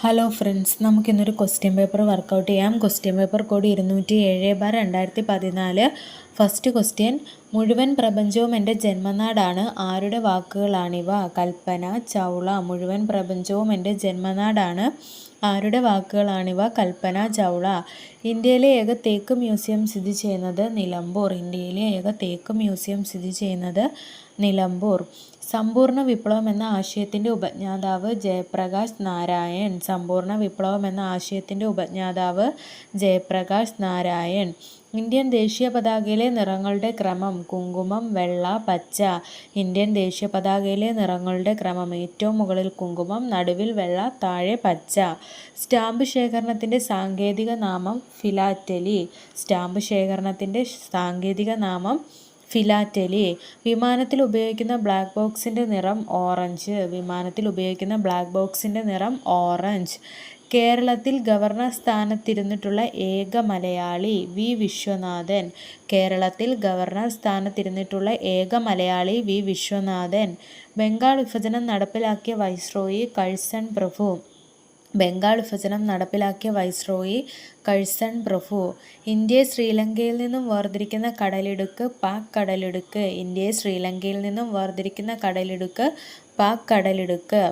Hello friends, നമുക്കിന്നൊരു question paper workout ചെയ്യാം. Question paper code 207/2014. First question: മുഴുവൻ പ്രപഞ്ചവും എൻ്റെ ജന്മനാടാണ്. ആരുടെ വാക്കുകളാണിവ? കൽപ്പന ചൗള. മുഴുവൻ പ്രപഞ്ചവും എൻ്റെ ജന്മനാടാണ്. ആരുടെ വാക്കുകളാണിവ? കൽപ്പന ചൗള. ഇന്ത്യയിലെ ഏക തേക്ക് മ്യൂസിയം സ്ഥിതി ചെയ്യുന്നത് നിലമ്പൂർ. ഇന്ത്യയിലെ ഏക തേക്ക് മ്യൂസിയം സ്ഥിതി ചെയ്യുന്നത് നിലമ്പൂർ. സമ്പൂർണ്ണ വിപ്ലവം എന്ന ആശയത്തിൻ്റെ ഉപജ്ഞാതാവ് ജയപ്രകാശ് നാരായൺ. സമ്പൂർണ്ണ വിപ്ലവം എന്ന ആശയത്തിൻ്റെ ഉപജ്ഞാതാവ് ജയപ്രകാശ് നാരായൺ. ഇന്ത്യൻ ദേശീയ പതാകയിലെ നിറങ്ങളുടെ ക്രമം: കുങ്കുമം, വെള്ള, പച്ച. ഇന്ത്യൻ ദേശീയ പതാകയിലെ നിറങ്ങളുടെ ക്രമം: ഏറ്റവും മുകളിൽ കുങ്കുമം, നടുവിൽ വെള്ള, താഴെ പച്ച. സ്റ്റാമ്പ് ശേഖരണത്തിൻ്റെ സാങ്കേതിക നാമം ഫിലാറ്റലി. സ്റ്റാമ്പ് ശേഖരണത്തിൻ്റെ സാങ്കേതിക നാമം ഫിലാറ്റലി. വിമാനത്തിൽ ഉപയോഗിക്കുന്ന ബ്ലാക്ക് ബോക്സിൻ്റെ നിറം ഓറഞ്ച്. വിമാനത്തിൽ ഉപയോഗിക്കുന്ന ബ്ലാക്ക് ബോക്സിൻ്റെ നിറം ഓറഞ്ച്. കേരളത്തിൽ ഗവർണർ സ്ഥാനത്തിരുന്നിട്ടുള്ള ഏക മലയാളി വി വിശ്വനാഥൻ. കേരളത്തിൽ ഗവർണർ സ്ഥാനത്തിരുന്നിട്ടുള്ള ഏക മലയാളി വി വിശ്വനാഥൻ. ബംഗാൾ വിഭജനം നടപ്പിലാക്കിയ വൈസ്രോയി കഴ്സൺ പ്രഭു. ബംഗാൾ വിഭജനം നടപ്പിലാക്കിയ വൈസ്രോയി കഴ്സൺ പ്രഭു. ഇന്ത്യയെ ശ്രീലങ്കയിൽ നിന്നും വേർതിരിക്കുന്ന കടലിടുക്ക് പാക് കടലിടുക്ക്. ഇന്ത്യയെ ശ്രീലങ്കയിൽ നിന്നും വേർതിരിക്കുന്ന കടലിടുക്ക് പാക് കടലിടുക്ക്.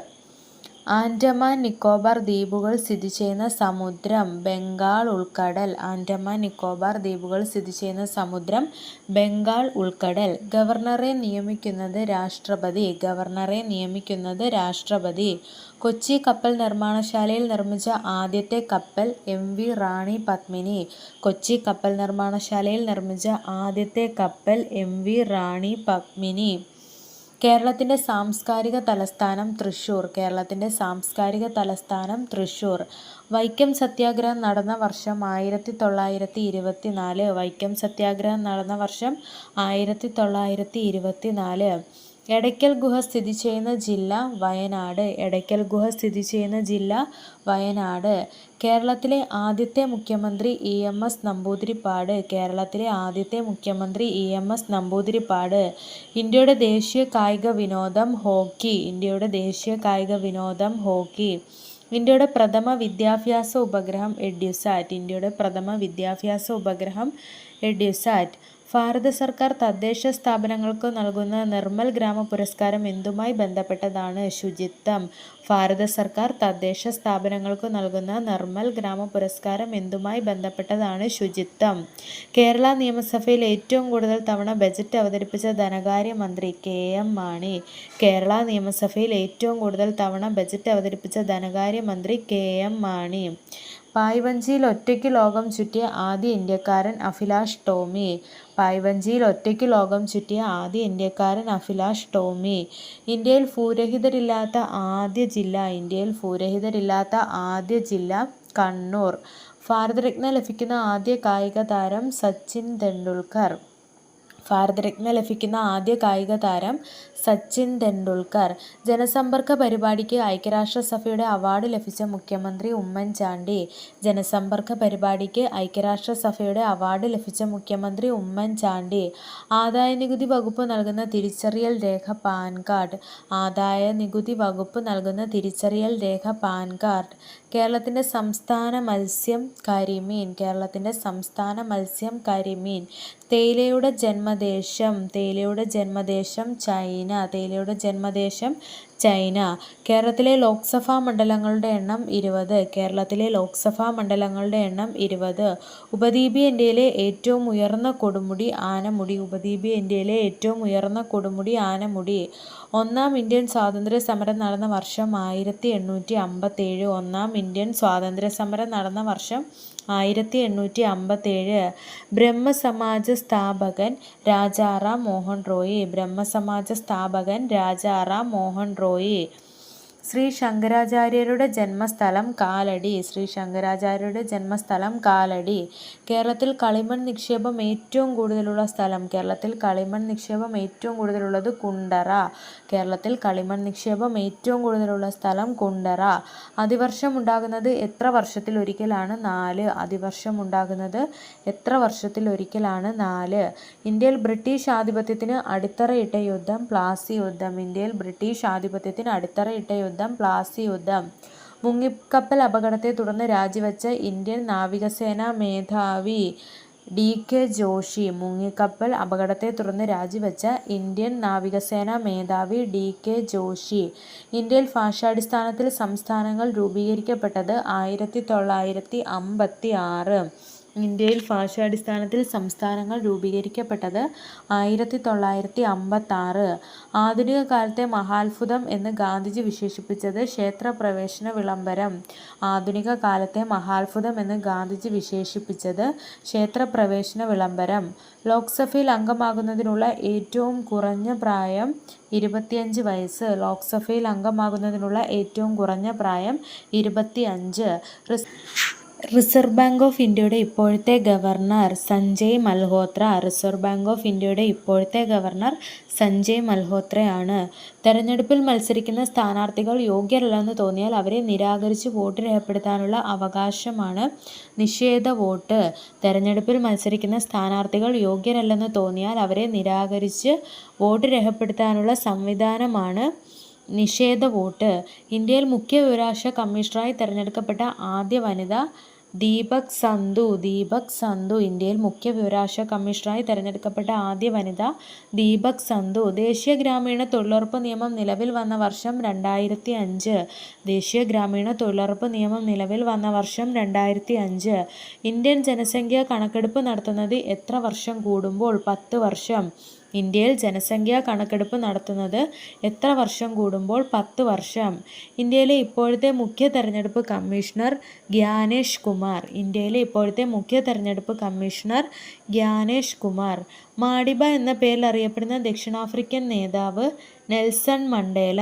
ആൻഡമാൻ നിക്കോബാർ ദ്വീപുകൾ സ്ഥിതി ചെയ്യുന്ന സമുദ്രം ബംഗാൾ ഉൾക്കടൽ. ആൻഡമാൻ നിക്കോബാർ ദ്വീപുകൾ സ്ഥിതി ചെയ്യുന്ന സമുദ്രം ബംഗാൾ ഉൾക്കടൽ. ഗവർണറെ നിയമിക്കുന്നത് രാഷ്ട്രപതി. ഗവർണറെ നിയമിക്കുന്നത് രാഷ്ട്രപതി. കൊച്ചി കപ്പൽ നിർമ്മാണശാലയിൽ നിർമ്മിച്ച ആദ്യത്തെ കപ്പൽ MV റാണി പത്മിനി. കൊച്ചി കപ്പൽ നിർമ്മാണശാലയിൽ നിർമ്മിച്ച ആദ്യത്തെ കപ്പൽ MV റാണി പത്മിനി. കേരളത്തിൻ്റെ സാംസ്കാരിക തലസ്ഥാനം തൃശ്ശൂർ. കേരളത്തിൻ്റെ സാംസ്കാരിക തലസ്ഥാനം തൃശ്ശൂർ. വൈക്കം സത്യാഗ്രഹം നടന്ന വർഷം 1924. വൈക്കം സത്യാഗ്രഹം നടന്ന വർഷം 1924. എടയ്ക്കൽ ഗുഹ സ്ഥിതി ചെയ്യുന്ന ജില്ല വയനാട്. എടയ്ക്കൽ ഗുഹ സ്ഥിതി ചെയ്യുന്ന ജില്ല വയനാട്. കേരളത്തിലെ ആദ്യത്തെ മുഖ്യമന്ത്രി EMS നമ്പൂതിരിപ്പാട്. കേരളത്തിലെ ആദ്യത്തെ മുഖ്യമന്ത്രി EMS നമ്പൂതിരിപ്പാട്. ഇന്ത്യയുടെ ദേശീയ കായിക വിനോദം ഹോക്കി. ഇന്ത്യയുടെ ദേശീയ കായിക വിനോദം ഹോക്കി. ഇന്ത്യയുടെ പ്രഥമ വിദ്യാഭ്യാസ ഉപഗ്രഹം എഡ്യൂസാറ്റ്. ഇന്ത്യയുടെ പ്രഥമ വിദ്യാഭ്യാസ ഉപഗ്രഹം എഡ്യൂസാറ്റ്. ഭാരത സർക്കാർ തദ്ദേശ സ്ഥാപനങ്ങൾക്ക് നൽകുന്ന നിർമ്മൽ ഗ്രാമ പുരസ്കാരം എന്തുമായി ബന്ധപ്പെട്ടതാണ്? ശുചിത്വം. ഭാരത സർക്കാർ തദ്ദേശ സ്ഥാപനങ്ങൾക്ക് നൽകുന്ന നിർമ്മൽ ഗ്രാമ പുരസ്കാരം എന്തുമായി ബന്ധപ്പെട്ടതാണ്? ശുചിത്വം. കേരള നിയമസഭയിൽ ഏറ്റവും കൂടുതൽ തവണ ബജറ്റ് അവതരിപ്പിച്ച ധനകാര്യമന്ത്രി KM മാണി. കേരള നിയമസഭയിൽ ഏറ്റവും കൂടുതൽ തവണ ബജറ്റ് അവതരിപ്പിച്ച ധനകാര്യമന്ത്രി KM മാണി. പായ്വഞ്ചിയിൽ ഒറ്റയ്ക്ക് ലോകം ചുറ്റിയ ആദ്യ ഇന്ത്യക്കാരൻ അഭിലാഷ് ടോമി. പായ്വഞ്ചിയിൽ ഒറ്റയ്ക്ക് ലോകം ചുറ്റിയ ആദ്യ ഇന്ത്യക്കാരൻ അഭിലാഷ് ടോമി. ഇന്ത്യയിൽ ഭൂരഹിതരില്ലാത്ത ആദ്യ ജില്ല. ഇന്ത്യയിൽ ഭൂരഹിതരില്ലാത്ത ആദ്യ ജില്ല കണ്ണൂർ. ഭാരതരത്ന ലഭിക്കുന്ന ആദ്യ കായിക താരം സച്ചിൻ തെണ്ടുൽക്കർ. ഭാരതരത്ന ലഭിക്കുന്ന ആദ്യ കായിക താരം സച്ചിൻ തെണ്ടുൽക്കർ. ജനസമ്പർക്ക പരിപാടിക്ക് ഐക്യരാഷ്ട്രസഭയുടെ അവാർഡ് ലഭിച്ച മുഖ്യമന്ത്രി ഉമ്മൻചാണ്ടി. ജനസമ്പർക്ക പരിപാടിക്ക് ഐക്യരാഷ്ട്രസഭയുടെ അവാർഡ് ലഭിച്ച മുഖ്യമന്ത്രി ഉമ്മൻചാണ്ടി. ആദായനികുതി വകുപ്പ് നൽകുന്ന തിരിച്ചറിയൽ രേഖ പാൻ കാർഡ്. ആദായനികുതി വകുപ്പ് നൽകുന്ന തിരിച്ചറിയൽ രേഖ പാൻ കാർഡ്. കേരളത്തിൻ്റെ സംസ്ഥാന മത്സ്യം കരിമീൻ. കേരളത്തിൻ്റെ സംസ്ഥാന മത്സ്യം കരിമീൻ. തേയിലയുടെ ജന്മദേശം. തേയിലയുടെ ജന്മദേശം ചൈന. തേയിലയുടെ ജന്മദേശം ചൈന. കേരളത്തിലെ ലോക്സഭാ മണ്ഡലങ്ങളുടെ എണ്ണം 20. കേരളത്തിലെ ലോക്സഭാ മണ്ഡലങ്ങളുടെ എണ്ണം 20. ഉപദ്വീപീയ ഇന്ത്യയിലെ ഏറ്റവും ഉയർന്ന കൊടുമുടി ആനമുടി. ഉപദ്വീപീയ ഇന്ത്യയിലെ ഏറ്റവും ഉയർന്ന കൊടുമുടി ആനമുടി. ഒന്നാം ഇന്ത്യൻ സ്വാതന്ത്ര്യ സമരം നടന്ന വർഷം 1857. ഒന്നാം ഇന്ത്യൻ സ്വാതന്ത്ര്യ സമരം നടന്ന വർഷം 1857. ബ്രഹ്മസമാജ സ്ഥാപകൻ രാജാറാം മോഹൻ റോയി. ബ്രഹ്മസമാജ സ്ഥാപകൻ രാജാറാം മോഹൻ റോയി. ശ്രീ ശങ്കരാചാര്യരുടെ ജന്മസ്ഥലം കാലടി. ശ്രീ ശങ്കരാചാര്യരുടെ ജന്മസ്ഥലം കാലടി. കേരളത്തിൽ കളിമൺ നിക്ഷേപം ഏറ്റവും കൂടുതലുള്ള സ്ഥലം. കേരളത്തിൽ കളിമൺ നിക്ഷേപം ഏറ്റവും കൂടുതലുള്ളത് കുണ്ടറ. കേരളത്തിൽ കളിമൺ നിക്ഷേപം ഏറ്റവും കൂടുതലുള്ള സ്ഥലം കുണ്ടറ. അതിവർഷം ഉണ്ടാകുന്നത് എത്ര വർഷത്തിലൊരിക്കലാണ്? 4. അതിവർഷം ഉണ്ടാകുന്നത് എത്ര വർഷത്തിലൊരിക്കലാണ്? 4. ഇന്ത്യയിൽ ബ്രിട്ടീഷ് ആധിപത്യത്തിന് അടിത്തറയിട്ട യുദ്ധം പ്ലാസി യുദ്ധം. ഇന്ത്യയിൽ ബ്രിട്ടീഷ് ആധിപത്യത്തിന് അടിത്തറയിട്ട യുദ്ധം പ്ലാസി യുദ്ധം. മുങ്ങിക്കപ്പൽ അപകടത്തെ തുടർന്ന് രാജിവെച്ച ഇന്ത്യൻ നാവികസേനാ മേധാവി DK ജോഷി. മുങ്ങിക്കപ്പൽ അപകടത്തെ തുടർന്ന് രാജിവെച്ച ഇന്ത്യൻ നാവികസേനാ മേധാവി DK ജോഷി. ഇന്ത്യയിൽ ഭാഷാടിസ്ഥാനത്തിൽ സംസ്ഥാനങ്ങൾ രൂപീകരിക്കപ്പെട്ടത് 1956. ഇന്ത്യയിൽ ഭാഷാടിസ്ഥാനത്തിൽ സംസ്ഥാനങ്ങൾ രൂപീകരിക്കപ്പെട്ടത് 1956. ആധുനിക കാലത്തെ മഹാത്ഭുതം എന്ന് ഗാന്ധിജി വിശേഷിപ്പിച്ചത് ക്ഷേത്രപ്രവേശന വിളംബരം. ആധുനിക കാലത്തെ മഹാത്ഭുതം എന്ന് ഗാന്ധിജി വിശേഷിപ്പിച്ചത് ക്ഷേത്രപ്രവേശന വിളംബരം. ലോക്സഭയിൽ അംഗമാകുന്നതിനുള്ള ഏറ്റവും കുറഞ്ഞ പ്രായം 25 വയസ്സ്. ലോക്സഭയിൽ അംഗമാകുന്നതിനുള്ള ഏറ്റവും കുറഞ്ഞ പ്രായം 25. റിസർവ് ബാങ്ക് ഓഫ് ഇന്ത്യയുടെ ഇപ്പോഴത്തെ governor Sanjay Malhotra. Reserve bank of ഇന്ത്യയുടെ ഇപ്പോഴത്തെ ഗവർണർ സഞ്ജയ് മൽഹോത്രയാണ്. തെരഞ്ഞെടുപ്പിൽ മത്സരിക്കുന്ന സ്ഥാനാർത്ഥികൾ യോഗ്യരല്ലെന്ന് തോന്നിയാൽ അവരെ നിരാകരിച്ച് വോട്ട് രേഖപ്പെടുത്താനുള്ള അവകാശമാണ് നിഷേധ വോട്ട്. തെരഞ്ഞെടുപ്പിൽ മത്സരിക്കുന്ന സ്ഥാനാർത്ഥികൾ യോഗ്യരല്ലെന്ന് തോന്നിയാൽ അവരെ നിരാകരിച്ച് വോട്ട് രേഖപ്പെടുത്താനുള്ള സംവിധാനമാണ് നിഷേധ വോട്ട്. ഇന്ത്യയിൽ മുഖ്യ വിവരാവകാശ കമ്മീഷണറായി തെരഞ്ഞെടുക്കപ്പെട്ട ആദ്യ വനിത ദീപക് സന്ധു. ദീപക് സന്ധു. ഇന്ത്യയിൽ മുഖ്യ വിവരാവകാശ കമ്മീഷണറായി തെരഞ്ഞെടുക്കപ്പെട്ട ആദ്യ വനിത ദീപക് സന്ധു. ദേശീയ ഗ്രാമീണ തൊഴിലുറപ്പ് നിയമം നിലവിൽ വന്ന വർഷം 2005. ദേശീയ ഗ്രാമീണ തൊഴിലുറപ്പ് നിയമം നിലവിൽ വന്ന വർഷം 2005. ഇന്ത്യൻ ജനസംഖ്യാ കണക്കെടുപ്പ് നടത്തുന്നത് എത്ര വർഷം കൂടുമ്പോൾ? 10 വർഷം. ഇന്ത്യയിൽ ജനസംഖ്യാ കണക്കെടുപ്പ് നടത്തുന്നത് എത്ര വർഷം കൂടുമ്പോൾ? 10 വർഷം. ഇന്ത്യയിലെ ഇപ്പോഴത്തെ മുഖ്യ തെരഞ്ഞെടുപ്പ് കമ്മീഷണർ ഗ്യാനേഷ് കുമാർ. ഇന്ത്യയിലെ ഇപ്പോഴത്തെ മുഖ്യ തെരഞ്ഞെടുപ്പ് കമ്മീഷണർ ഗ്യാനേഷ് കുമാർ. മാഡിബ എന്ന പേരിൽ അറിയപ്പെടുന്ന ദക്ഷിണാഫ്രിക്കൻ നേതാവ് നെൽസൺ മണ്ടേല.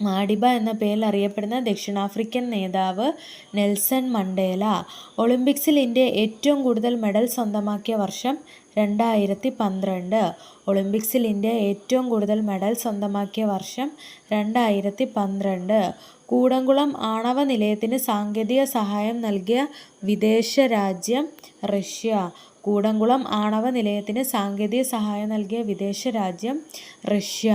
മാഡിബ എന്ന പേരിൽ അറിയപ്പെടുന്ന ദക്ഷിണാഫ്രിക്കൻ നേതാവ് നെൽസൺ മണ്ടേല. ഒളിമ്പിക്സിൽ ഇന്ത്യ ഏറ്റവും കൂടുതൽ മെഡൽ സ്വന്തമാക്കിയ വർഷം 2012. ഒളിമ്പിക്സിൽ ഇന്ത്യ ഏറ്റവും കൂടുതൽ മെഡൽ സ്വന്തമാക്കിയ വർഷം 2012. കൂടംകുളം ആണവ നിലയത്തിന് സാങ്കേതിക സഹായം നൽകിയ വിദേശ രാജ്യം റഷ്യ. കൂടംകുളം ആണവ നിലയത്തിന് സാങ്കേതിക സഹായം നൽകിയ വിദേശ രാജ്യം റഷ്യ.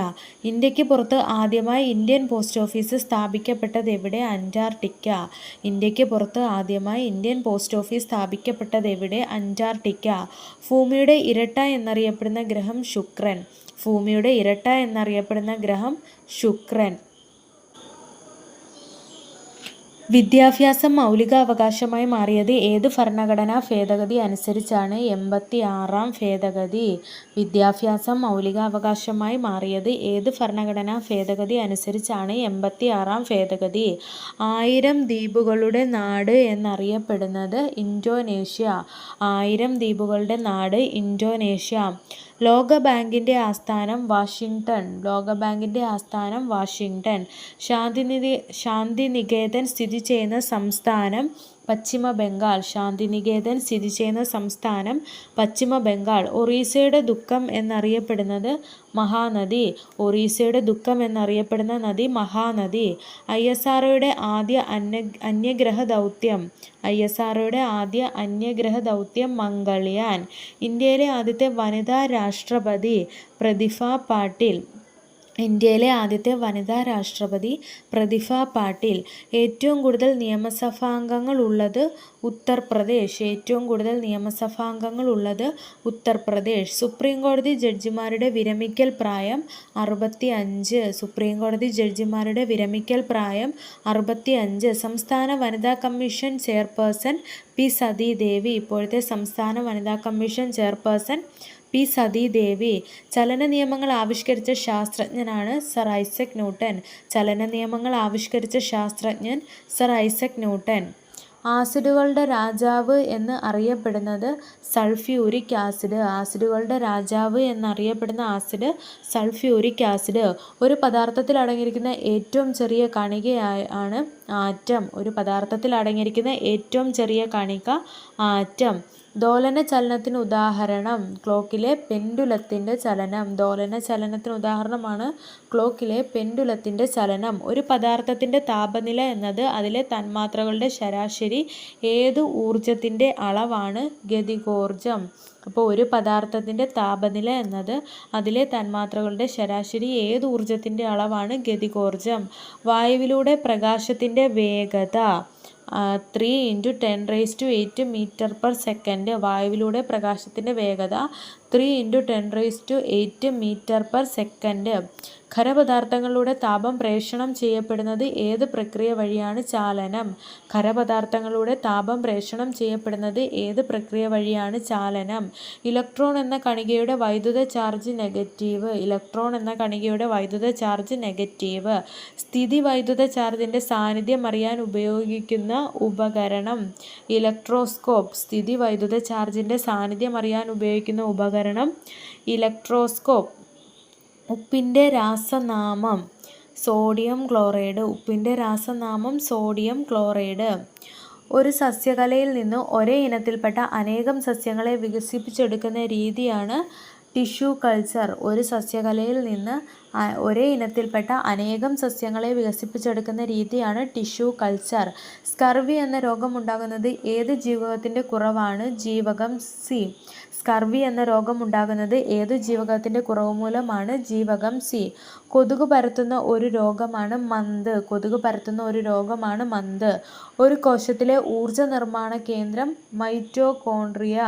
ഇന്ത്യക്ക് പുറത്ത് ആദ്യമായി ഇന്ത്യൻ പോസ്റ്റ് ഓഫീസ് സ്ഥാപിക്കപ്പെട്ടത് എവിടെ? അന്റാർട്ടിക്ക. ഇന്ത്യക്ക് പുറത്ത് ആദ്യമായി ഇന്ത്യൻ പോസ്റ്റ് ഓഫീസ് സ്ഥാപിക്കപ്പെട്ടത് എവിടെ? അന്റാർട്ടിക്ക. ഭൂമിയുടെ ഇരട്ട എന്നറിയപ്പെടുന്ന ഗ്രഹം ശുക്രൻ. ഭൂമിയുടെ ഇരട്ട എന്നറിയപ്പെടുന്ന ഗ്രഹം ശുക്രൻ. വിദ്യാഭ്യാസം മൗലികാവകാശമായി മാറിയത് ഏത് ഭരണഘടനാ ഭേദഗതി അനുസരിച്ചാണ്? 86-ാം ഭേദഗതി. വിദ്യാഭ്യാസം മൗലികാവകാശമായി മാറിയത് ഏത് ഭരണഘടനാ ഭേദഗതി അനുസരിച്ചാണ്? 86-ാം ഭേദഗതി. 1000 ദ്വീപുകളുടെ നാട് എന്നറിയപ്പെടുന്നത്? ഇന്തോനേഷ്യ. 1000 ദ്വീപുകളുടെ നാട് ഇന്തോനേഷ്യ. ലോകബാങ്കിൻ്റെ ആസ്ഥാനം വാഷിങ്ടൺ. ലോകബാങ്കിൻ്റെ ആസ്ഥാനം വാഷിങ്ടൺ. ശാന്തിനികേതൻ സ്ഥിതി ചെയ്യുന്ന സംസ്ഥാനം പശ്ചിമ ബംഗാൾ. ശാന്തിനികേതൻ സ്ഥിതി ചെയ്യുന്ന സംസ്ഥാനം പശ്ചിമ ബംഗാൾ. ഒറീസയുടെ ദുഃഖം എന്നറിയപ്പെടുന്നത് മഹാനദി. ഒറീസയുടെ ദുഃഖം എന്നറിയപ്പെടുന്ന നദി മഹാനദി. ISROയുടെ ആദ്യ അന്യഗ്രഹ ദൗത്യം. ISROയുടെ ആദ്യ അന്യഗ്രഹ ദൗത്യം മംഗൾയാൻ. ഇന്ത്യയിലെ ആദ്യത്തെ വനിതാ രാഷ്ട്രപതി പ്രതിഭ പാട്ടീൽ. ഇന്ത്യയിലെ ആദ്യത്തെ വനിതാ രാഷ്ട്രപതി പ്രതിഭ പാട്ടീൽ. ഏറ്റവും കൂടുതൽ നിയമസഭാംഗങ്ങൾ ഉള്ളത് ഉത്തർപ്രദേശ്. ഏറ്റവും കൂടുതൽ നിയമസഭാംഗങ്ങൾ ഉള്ളത് ഉത്തർപ്രദേശ്. സുപ്രീം കോടതി ജഡ്ജിമാരുടെ വിരമിക്കൽ പ്രായം 65. സുപ്രീം കോടതി ജഡ്ജിമാരുടെ വിരമിക്കൽ പ്രായം 65. സംസ്ഥാന വനിതാ കമ്മീഷൻ ചെയർപേഴ്സൺ P. സതീദേവി. ഇപ്പോഴത്തെ സംസ്ഥാന വനിതാ കമ്മീഷൻ ചെയർപേഴ്സൺ P. സതീദേവി. ചലന നിയമങ്ങൾ ആവിഷ്കരിച്ച ശാസ്ത്രജ്ഞനാണ് സർ ഐസക് ന്യൂട്ടൻ. ചലന നിയമങ്ങൾ ആവിഷ്കരിച്ച ശാസ്ത്രജ്ഞൻ സർ ഐസക് ന്യൂട്ടൻ. ആസിഡുകളുടെ രാജാവ് എന്ന് അറിയപ്പെടുന്നത് സൾഫ്യൂരിക് ആസിഡ്. ആസിഡുകളുടെ രാജാവ് എന്നറിയപ്പെടുന്ന ആസിഡ് സൾഫ്യൂരിക് ആസിഡ്. ഒരു പദാർത്ഥത്തിൽ അടങ്ങിയിരിക്കുന്ന ഏറ്റവും ചെറിയ കണികയാണ് ആറ്റം. ഒരു പദാർത്ഥത്തിൽ അടങ്ങിയിരിക്കുന്ന ഏറ്റവും ചെറിയ കണിക ആറ്റം. ദോലന ചലനത്തിന് ഉദാഹരണം ക്ലോക്കിലെ പെൻഡുലത്തിൻ്റെ ചലനം. ദോലന ചലനത്തിന് ഉദാഹരണമാണ് ക്ലോക്കിലെ പെൻഡുലത്തിൻ്റെ ചലനം. ഒരു പദാർത്ഥത്തിൻ്റെ താപനില എന്നത് അതിലെ തന്മാത്രകളുടെ ശരാശരി ഏത് ഊർജത്തിൻ്റെ അളവാണ്? ഗതികോർജം. അപ്പോൾ ഒരു പദാർത്ഥത്തിൻ്റെ താപനില എന്നത് അതിലെ തന്മാത്രകളുടെ ശരാശരി ഏത് ഊർജത്തിൻ്റെ അളവാണ്? ഗതികോർജം. വായുവിലൂടെ പ്രകാശത്തിൻ്റെ പ്രകാശത്തിൻ്റെ വേഗത 3 × 10⁸ m/s. വായുവിലൂടെ പ്രകാശത്തിൻ്റെ വേഗത 3 × 10⁸ m/s. ഖരപദാർത്ഥങ്ങളിലൂടെ താപം പ്രേഷണം ചെയ്യപ്പെടുന്നത് ഏത് പ്രക്രിയ വഴിയാണ്? ചാലനം. ഖരപദാർത്ഥങ്ങളിലൂടെ താപം പ്രേഷണം ചെയ്യപ്പെടുന്നത് ഏത് പ്രക്രിയ വഴിയാണ്? ചാലനം. ഇലക്ട്രോൺ എന്ന കണികയുടെ വൈദ്യുത ചാർജ് നെഗറ്റീവ്. ഇലക്ട്രോൺ എന്ന കണികയുടെ വൈദ്യുത ചാർജ് നെഗറ്റീവ്. സ്ഥിതി വൈദ്യുത ചാർജിൻ്റെ സാന്നിധ്യം അറിയാൻ ഉപയോഗിക്കുന്ന ഉപകരണം ഇലക്ട്രോസ്കോപ്പ്. സ്ഥിതി വൈദ്യുത ചാർജിൻ്റെ സാന്നിധ്യം അറിയാൻ ഉപയോഗിക്കുന്ന ഉപകരണം ഇലക്ട്രോസ്കോപ്പ്. ഉപ്പിൻ്റെ രാസനാമം സോഡിയം ക്ലോറൈഡ്. ഉപ്പിൻ്റെ രാസനാമം സോഡിയം ക്ലോറൈഡ്. ഒരു സസ്യകലയിൽ നിന്ന് ഒരേ ഇനത്തിൽപ്പെട്ട അനേകം സസ്യങ്ങളെ വികസിപ്പിച്ചെടുക്കുന്ന രീതിയാണ് ടിഷ്യൂ കൾച്ചർ. ഒരു സസ്യകലയിൽ നിന്ന് ഒരേ ഇനത്തിൽപ്പെട്ട അനേകം സസ്യങ്ങളെ വികസിപ്പിച്ചെടുക്കുന്ന രീതിയാണ് ടിഷ്യൂ കൾച്ചർ. സ്കർവി എന്ന രോഗം ഉണ്ടാകുന്നത് ഏത് ജീവകത്തിൻ്റെ കുറവാണ്? ജീവകം സി. സ്കർവി എന്ന രോഗം ഉണ്ടാകുന്നത് ഏത് ജീവകത്തിൻ്റെ കുറവ് മൂലമാണ്? ജീവകം സി. കൊതുക് പരത്തുന്ന ഒരു രോഗമാണ് മന്ത്. കൊതുക് പരത്തുന്ന ഒരു രോഗമാണ് മന്ത്. ഒരു കോശത്തിലെ ഊർജ്ജ നിർമ്മാണ കേന്ദ്രം മൈറ്റോകോൺട്രിയ.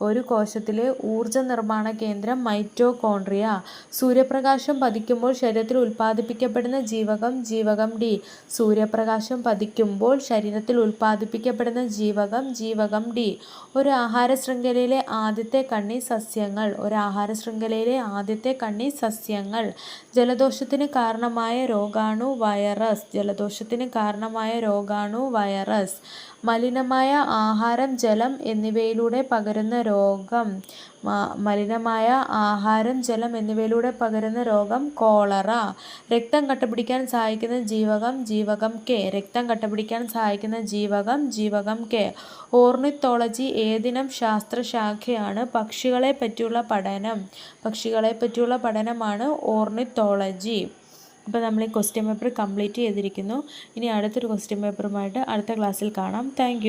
ഒരു കോശത്തിലെ ഊർജ്ജ നിർമ്മാണ കേന്ദ്രം മൈറ്റോകോൺട്രിയ. സൂര്യപ്രകാശം പതിക്കുമ്പോൾ ശരീരത്തിൽ ഉൽപ്പാദിപ്പിക്കപ്പെടുന്ന ജീവകം ജീവകം ഡി. സൂര്യപ്രകാശം പതിക്കുമ്പോൾ ശരീരത്തിൽ ഉൽപ്പാദിപ്പിക്കപ്പെടുന്ന ജീവകം ജീവകം ഡി. ഒരു ആഹാര ശൃംഖലയിലെ ആദ്യത്തെ കണ്ണി സസ്യങ്ങൾ. ഒരു ആഹാര ശൃംഖലയിലെ ആദ്യത്തെ കണ്ണി സസ്യങ്ങൾ. ജലദോഷത്തിന് കാരണമായ രോഗാണു വൈറസ്. ജലദോഷത്തിന് കാരണമായ രോഗാണു വൈറസ്. മലിനമായ ആഹാരം, ജലം എന്നിവയിലൂടെ പകരുന്ന രോഗം. മലിനമായ ആഹാരം, ജലം എന്നിവയിലൂടെ പകരുന്ന രോഗം കോളറ. രക്തം കട്ടപിടിക്കാൻ സഹായിക്കുന്ന ജീവകം ജീവകം കെ. രക്തം കട്ടപിടിക്കാൻ സഹായിക്കുന്ന ജീവകം ജീവകം കെ. ഓർണിത്തോളജി ഏതിനം ശാസ്ത്രശാഖയാണ്? പക്ഷികളെ പറ്റിയുള്ള പഠനം. പക്ഷികളെ പറ്റിയുള്ള പഠനമാണ് ഓർണിത്തോളജി. അപ്പോൾ നമ്മൾ ഈ ക്വസ്റ്റ്യൻ പേപ്പർ കംപ്ലീറ്റ് ചെയ്തിരിക്കുന്നു. ഇനി അടുത്തൊരു ക്വസ്റ്റ്യൻ പേപ്പറുമായിട്ട് അടുത്ത ക്ലാസ്സിൽ കാണാം. താങ്ക്